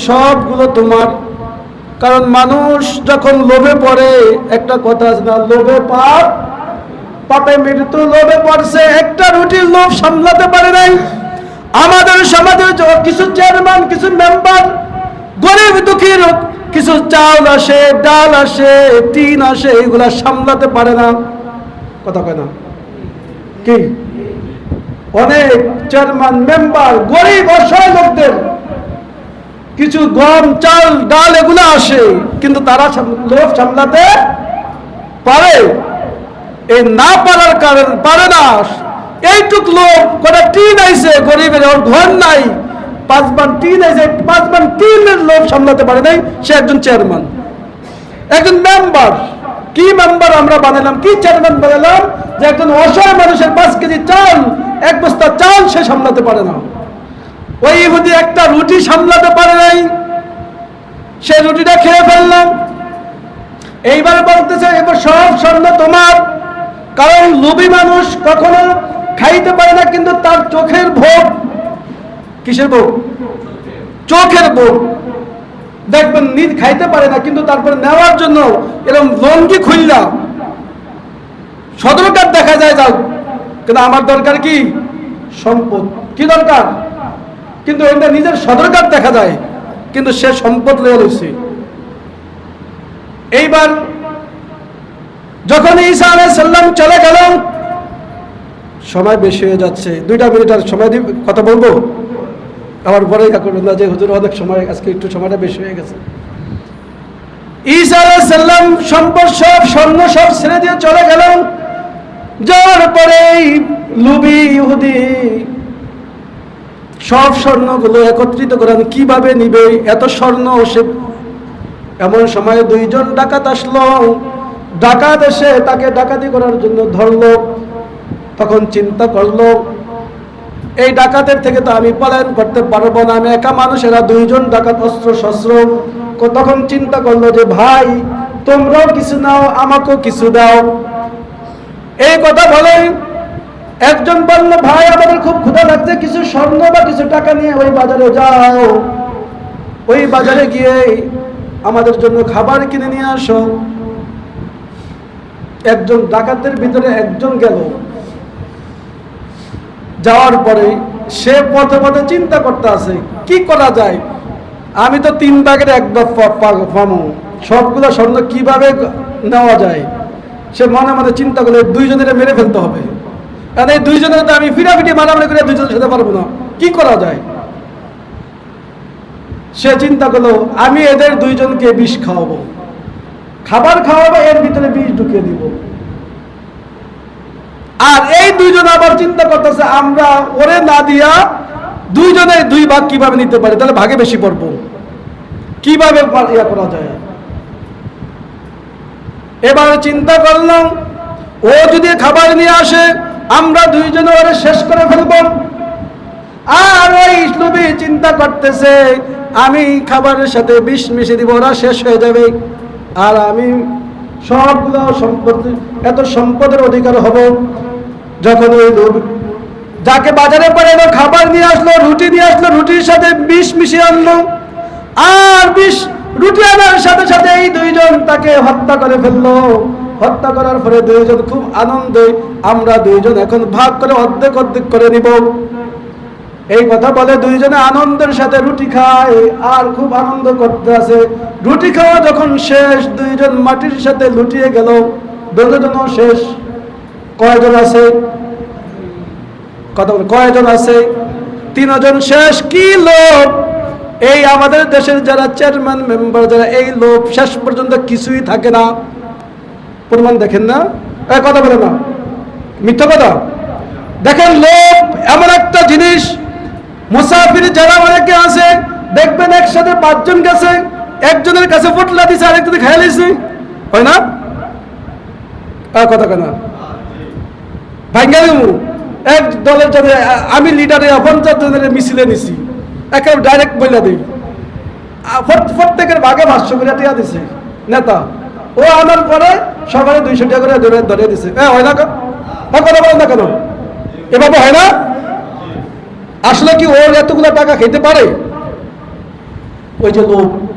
সবগুলো তোমার। কারণ মানুষ যখন লোভে পড়ে, একটা কথা আছে না, লোভে পাপ পাপে মৃত্যু। লোভে পড়ছে, একটা রুটির লোভ সামলাতে পারে নাই। আমাদের সমাজের কিছু চেয়ারম্যান, কিছু মেম্বার, গরিব দুঃখীর কিছু চাল আসে, ডাল আসে, টিন আসে, এগুলা সামলাতে পারে না। কথা কয় না কি? অনেক চেয়ারম্যান মেম্বার গরিব অসহায় লোকদের কিছু গম চাল ডাল এগুলো আসে, কিন্তু তারা লোভ সামলাতে পারে। এই না পারার কারণ পারে না। এইটুক লোক কটা টিন আইছে, গরিবের ওর ঘর নাই, 5 বান টিন আইছে, 5 বান টিনের লোভ সামলাতে পারে নাই। সে একজন চেয়ারম্যান, একজন মেম্বার। কি মেম্বার আমরা বানালাম, কি চেয়ারম্যান বানালাম যে একজন অসহায় মানুষের 5 কেজি চাল, 1 বস্তা চাল সে সামলাতে পারে না। ওই ইহুদি একটা রুটি সামলাতে পারে নাই, সে রুটিটা খেয়ে ফেললাম। এইবার বলতেছে এবার সব স্বর্ণ তোমার। কারণ লোভী মানুষ কখনো খাইতে পারে না, কিন্তু তার চোখের ভোগ। কিসের ভোগ? চোখের ভোগ। দেখবেন নিজ খাইতে পারে না, কিন্তু তারপরে নেওয়ার জন্য এরকম লঙ্গি খুললা সদরকার দেখা যায়, যাও কিন্তু আমার দরকার কি? সম্পদ। কি দরকার? কিন্তু এটা নিজের সদরকার দেখা যায়, কিন্তু সে সম্পদ লয়ে লইছে। এইবার যখন ঈসা আলাইহিস সালাম চলে গেল, সময় বেশি হয়ে যাচ্ছে, 2টা মিনিট আর সময় দিব, কথা বলবো। আমার পরে করবেন না যে হুজুর অনেক সময়, আজকে একটু সময়টা বেশি হয়ে গেছে। ঈসা আলাইহিস সালাম সম্পদ সব, স্বর্ণ সব ছেড়ে দিয়ে চলে গেল। যাওয়ার পরে লুবি ইহুদি সব স্বর্ণগুলো একত্রিত করেন, কিভাবে নিবে এত স্বর্ণ। সে এমন সময় 2 জন ডাকাত আসলো। ডাকাত এসে তাকে ডাকাতি করার জন্য ধরলো। তখন চিন্তা করলো, এই ডাকাতের থেকে তো আমি পলায়ন করতে পারবো না, আমি একা মানুষ, এরা 2 জন ডাকাত অস্ত্র শস্ত্র। তখন চিন্তা করলো যে ভাই তোমরাও কিছু নাও, আমাকেও কিছু দাও। এই কথা বলে একজন বলল, ভাই আমাদের খুব ক্ষুধা লাগছে, কিছু স্বর্ণ বা কিছু টাকা নিয়ে ওই বাজারে যাও, ওই বাজারে গিয়ে আমাদের জন্য খাবার কিনে নিয়ে আসো। একজন ডাকাতের ভিতরে একজন গেল। যাওয়ার পরে সে পথে পথে চিন্তা করতে আছে কি করা যায়। আমি তো 3 ভাগের 1 ভাগ পাবো, সবগুলো স্বর্ণ কিভাবে নেওয়া যায়। সে মনে মনে চিন্তা করলে 2 জনের মেরে ফেলতে হবে, কারণ এই 2 জনের তো আমি ফিরাফিটি মারামারি করে 2 জনের সাথে পারবো না। কি করা যায়? সে চিন্তা করলো আমি এদের 2 জনকে বিষ খাওয়াবো, খাবার খাওয়াবো, এর ভিতরে বিষ ঢুকিয়ে দিব। আর এই 2 জন আবার চিন্তা করতেছে আমরা ওরে না দিয়া 2 জনের 2 ভাগ কিভাবে নিতে পারি, তাহলে ভাগে বেশি পড়বো, কিভাবে ইয়া করা যায়। এবার চিন্তা করলাম ও যদি খাবার নিয়ে আসে আমরা 2 জনে ওরে শেষ করে ফেলব। আর ওই লোভী চিন্তা করতেছে আমি খাবারের সাথে বিষ মিশিয়ে দিব, ওরা শেষ হয়ে যাবে, আর আমি সবগুলো সম্পত্তি, এত সম্পদের অধিকার হব। যখন ওই লোক যাকে বাজারে পড়ে এলো, খাবার নিয়ে আসলো, রুটি নিয়ে আসলো, রুটির সাথে বিষ মিশিয়ে আনলো, আর বিষ রুটি আনার সাথে সাথে এই 2 জন তাকে হত্যা করে ফেললো। হত্যা করার পরে 2 জন খুব আনন্দে, আমরা 2 জন এখন ভাগ করে অর্ধেক অর্ধেক করে নিব। এই কথা বলে 2 জনে আনন্দের সাথে রুটি খায় আর খুব আনন্দ করতে আছে। রুটি খাওয়া যখন শেষ, 2 জন মাটির সাথে লুটিয়ে গেল। 2 জনও শেষ। কয়জন আছে? কথা বলে কয়জন আছে? 3 জন শেষ। কি লোভ! এই আমাদের দেশের যারা চেয়ারম্যান মেম্বার যারা, এই লোভ শেষ পর্যন্ত কিছুই থাকে না। প্রমাণ দেখেন না? কথা বলে না, মিথ্যা কথা। দেখেন লোভ এমন একটা জিনিস, মুসাফির যারা অনেকে আছে দেখবেন একসাথে 5 জন গেছে, একজনের কাছে পোটলা দিছে, আরেকজনে খেয়ে নিছে, হয় না? কথা কেনা ভাঙ্গা এক দলের জন্য আমি লিডারে 50 জনের মিছিলে নিছি, একেবারে ডাইরেক্ট বইলা দিই, প্রত্যেকের ভাগে 500 করে টাকা দিছে নেতা। ও আনার পরে সবাই 200 টাকা করে ধরে দিছে। হয় না? কথা বলেন না কেন? এভাবে হয় না? আসলে কি ওর এতগুলো টাকা খেতে পারে? ওই যে লোভ